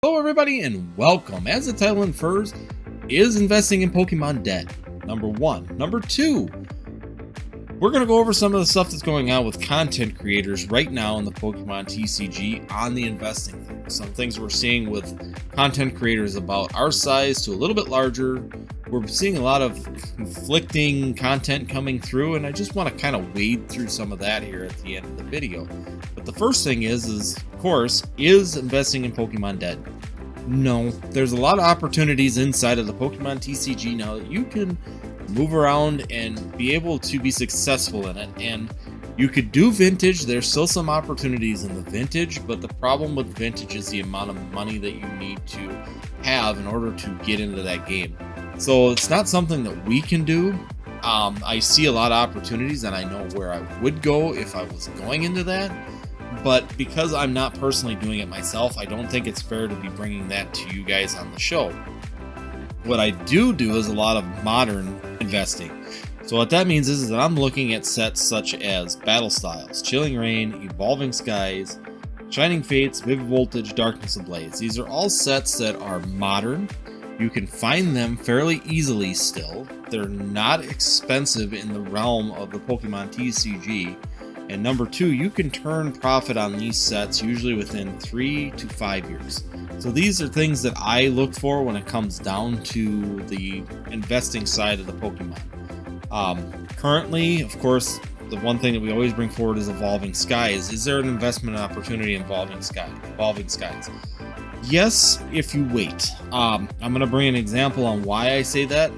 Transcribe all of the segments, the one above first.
Hello everybody and welcome. As the title infers, is investing in Pokemon dead? Number one. Number two, we're going to go over some of the stuff that's going on with content creators right now in the Pokemon TCG on the investing thing. Some things we're seeing with content creators about our size to a little bit larger. We're seeing a lot of conflicting content coming through, and I just want to kind of wade through some of that here at the end of the video. But the first thing is of course, is investing in Pokemon dead? No, there's a lot of opportunities inside of the Pokemon TCG now that you can move around and be able to be successful in it. And you could do vintage. There's still some opportunities in the vintage, but the problem with vintage is the amount of money that you need to have in order to get into that game. So it's not something that we can do. I see a lot of opportunities and I know where I would go if I was going into that. But because I'm not personally doing it myself, I don't think it's fair to be bringing that to you guys on the show. What I do is a lot of modern investing. So what that means is that I'm looking at sets such as Battle Styles, Chilling Reign, Evolving Skies, Shining Fates, Vivid Voltage, Darkness Ablaze. These are all sets that are modern. You can find them fairly easily still. They're not expensive in the realm of the Pokemon TCG. And number two, you can turn profit on these sets usually within 3 to 5 years. So these are things that I look for when it comes down to the investing side of the Pokemon. Currently, of course, the one thing that we always bring forward is Evolving Skies. Is there an investment opportunity in Evolving Skies? Yes, if you wait. I'm going to bring an example on why I say that.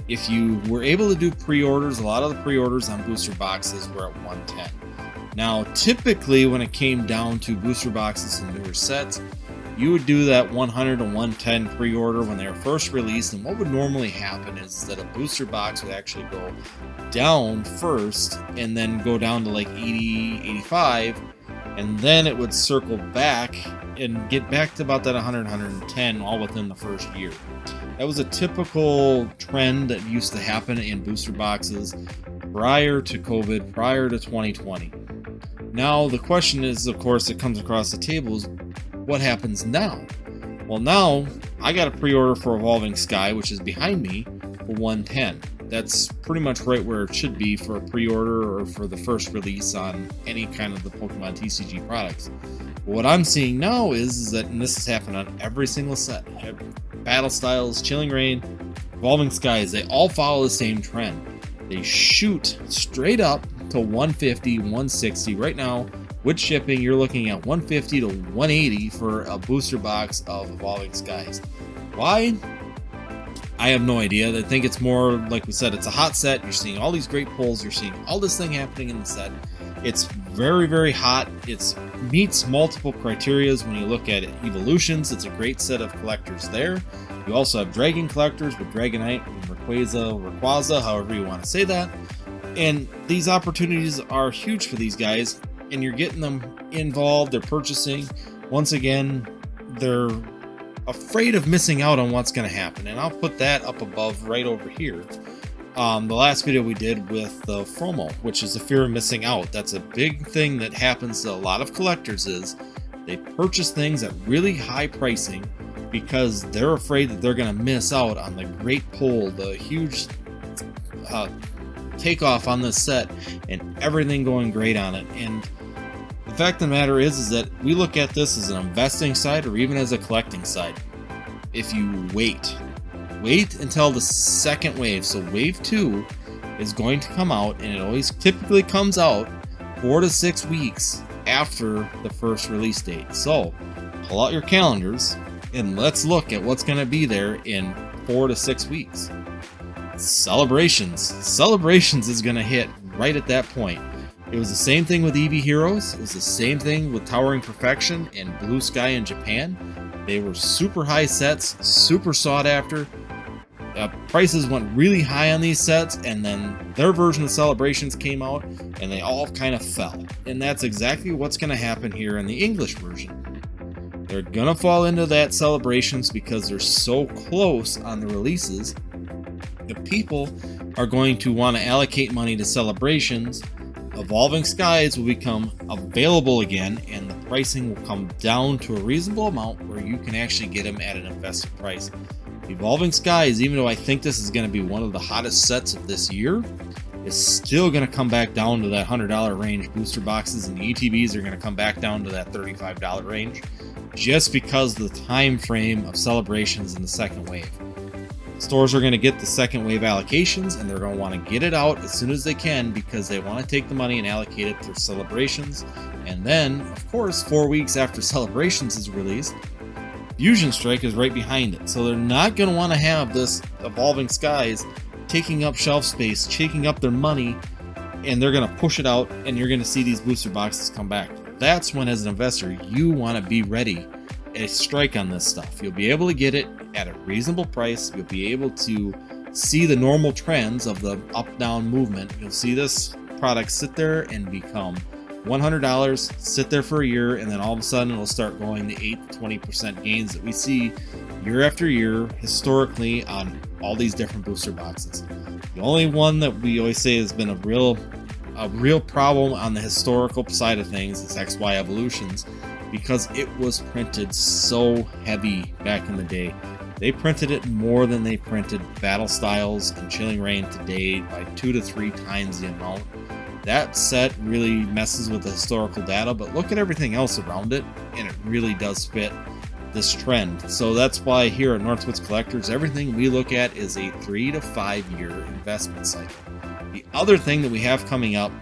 If you were able to do pre-orders, a lot of the pre-orders on booster boxes were at 110. Now, typically, when it came down to booster boxes and newer sets, you would do that 100 to 110 pre-order when they were first released, and what would normally happen is that a booster box would actually go down first and then go down to like 80, 85, and then it would circle back and get back to about that 100, 110 all within the first year. That was a typical trend that used to happen in booster boxes prior to COVID, prior to 2020. Now, the question is, of course, that comes across the table is, what happens now? Well, now, I got a pre-order for Evolving Sky, which is behind me, for 110. That's pretty much right where it should be for a pre-order or for the first release on any kind of the Pokemon TCG products. But what I'm seeing now is that, and this has happened on every single set, Battle Styles, Chilling Reign, Evolving Skies, they all follow the same trend. They shoot straight up to 150, 160. Right now, with shipping, you're looking at 150 to 180 for a booster box of Evolving Skies. Why? I have no idea. I think it's more, like we said, it's a hot set. You're seeing all these great pulls. You're seeing all this thing happening in the set. It's very, very hot. It meets multiple criterias when you look at evolutions. It's a great set of collectors there. You also have Dragon collectors with Dragonite and Rayquaza, however you want to say that. And these opportunities are huge for these guys, and you're getting them involved. They're purchasing. Once again, they're afraid of missing out on what's going to happen, and I'll put that up above right over here. The last video we did with the FOMO, which is the fear of missing out. That's a big thing that happens to a lot of collectors, is they purchase things at really high pricing because they're afraid that they're going to miss out on the great pull, the huge takeoff on this set, and everything going great on it. And the fact of the matter is that we look at this as an investing side or even as a collecting side. If you wait until the second wave, so wave 2 is going to come out, and it always typically comes out 4 to 6 weeks after the first release date. So pull out your calendars and let's look at what's going to be there in 4 to 6 weeks. Celebrations is going to hit right at that point. It was the same thing with EV Heroes. It was the same thing with Towering Perfection and Blue Sky in Japan. They were super high sets, super sought after. Prices went really high on these sets, and then their version of Celebrations came out, and they all kind of fell. And that's exactly what's going to happen here in the English version. They're going to fall into that Celebrations because they're so close on the releases. The people are going to want to allocate money to Celebrations. Evolving Skies will become available again, and the pricing will come down to a reasonable amount where you can actually get them at an invested price. Evolving Skies, even though I think this is going to be one of the hottest sets of this year, is still going to come back down to that $100 range. Booster boxes and the ETBs are going to come back down to that $35 range, just because of the time frame of celebrations in the second wave. Stores are going to get the second wave allocations, and they're going to want to get it out as soon as they can because they want to take the money and allocate it for celebrations. And then, of course, 4 weeks after celebrations is released, Fusion Strike is right behind it. So they're not going to want to have this Evolving Skies taking up shelf space, taking up their money, and they're going to push it out, and you're going to see these booster boxes come back. That's when, as an investor, you want to be ready to strike on this stuff. You'll be able to get it at a reasonable price. You'll be able to see the normal trends of the up-down movement. You'll see this product sit there and become $100, sit there for a year, and then all of a sudden it'll start going to 8 to 20% gains that we see year after year historically on all these different booster boxes. The only one that we always say has been a real problem on the historical side of things is XY Evolutions, because it was printed so heavy back in the day. They printed it more than they printed Battle Styles and Chilling Reign today by 2 to 3 times the amount. That set really messes with the historical data, but look at everything else around it, and it really does fit this trend. So that's why here at Northwoods Collectors, everything we look at is a 3 to 5 year investment cycle. The other thing that we have coming up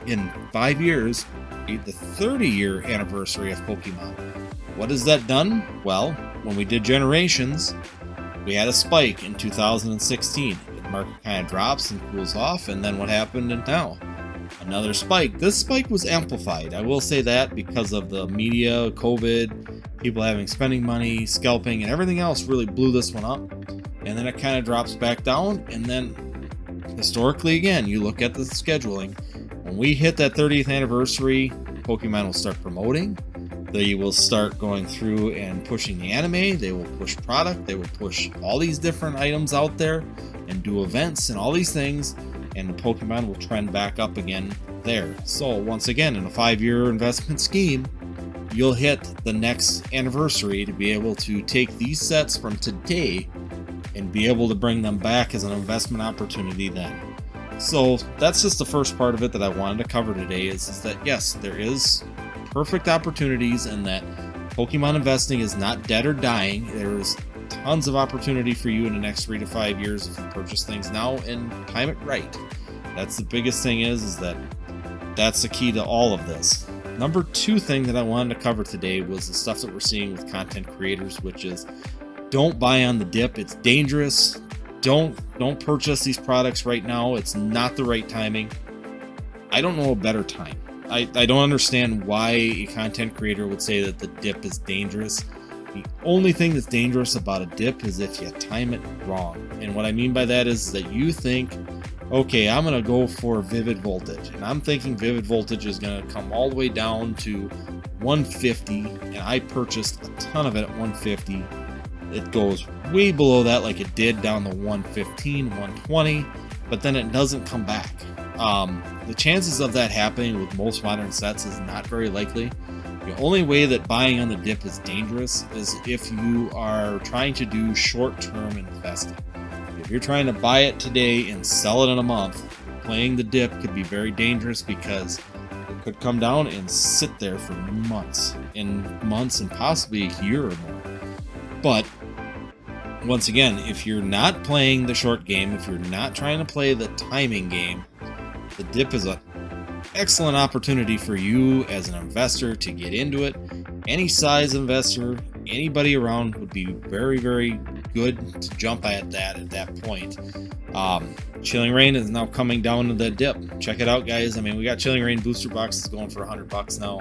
in 5 years, the 30-year anniversary of Pokemon. What has that done? Well, when we did Generations, we had a spike in 2016. The market kind of drops and cools off, and then what happened now? Another spike. This spike was amplified, I will say that, because of the media, COVID, people having spending money, scalping, and everything else really blew this one up. And then it kind of drops back down, and then historically again, you look at the scheduling. When we hit that 30th anniversary, Pokemon will start promoting. They will start going through and pushing the anime. They will push product. They will push all these different items out there and do events and all these things. And the Pokemon will trend back up again there. So once again, in a 5-year investment scheme, you'll hit the next anniversary to be able to take these sets from today and be able to bring them back as an investment opportunity then. So that's just the first part of it that I wanted to cover today, is that yes, there is perfect opportunities, and that Pokemon investing is not dead or dying. There's tons of opportunity for you in the next 3 to 5 years if you purchase things now and time it right. That's the biggest thing, is that that's the key to all of this. Number 2 thing that I wanted to cover today was the stuff that we're seeing with content creators, which is don't buy on the dip. It's dangerous. Don't purchase these products right now. It's not the right timing. I don't know a better time. I don't understand why a content creator would say that the dip is dangerous. The only thing that's dangerous about a dip is if you time it wrong. And what I mean by that is that you think, okay, I'm going to go for Vivid Voltage. And I'm thinking Vivid Voltage is going to come all the way down to 150. And I purchased a ton of it at 150. It goes way below that, like it did down to 115, 120. But then it doesn't come back. The chances of that happening with most modern sets is not very likely. The only way that buying on the dip is dangerous is if you are trying to do short-term investing. If you're trying to buy it today and sell it in a month, playing the dip could be very dangerous, because it could come down and sit there for months and possibly a year or more. But once again, if you're not playing the short game, if you're not trying to play the timing game, the dip is an excellent opportunity for you as an investor to get into it. Any size investor, anybody around would be very, very good to jump at that point. Chilling Reign is now coming down to that dip. Check it out, guys. I mean, we got Chilling Reign booster boxes going for $100 now.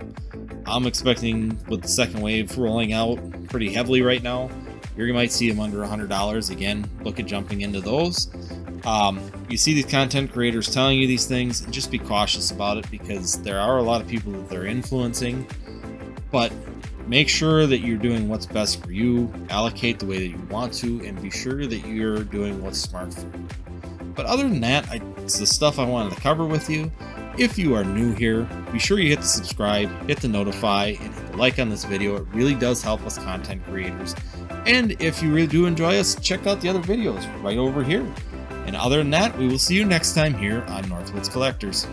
I'm expecting, with the second wave rolling out pretty heavily right now, you might see them under $100. Again, look at jumping into those. You see these content creators telling you these things, and just be cautious about it, because there are a lot of people that they're influencing. But make sure that you're doing what's best for you, allocate the way that you want to, and be sure that you're doing what's smart for you. But other than that, it's the stuff I wanted to cover with you. If you are new here, be sure you hit the subscribe, hit the notify, and hit a like on this video. It really does help us content creators. And if you really do enjoy us, check out the other videos right over here. And other than that, we will see you next time here on Northwoods Collectors.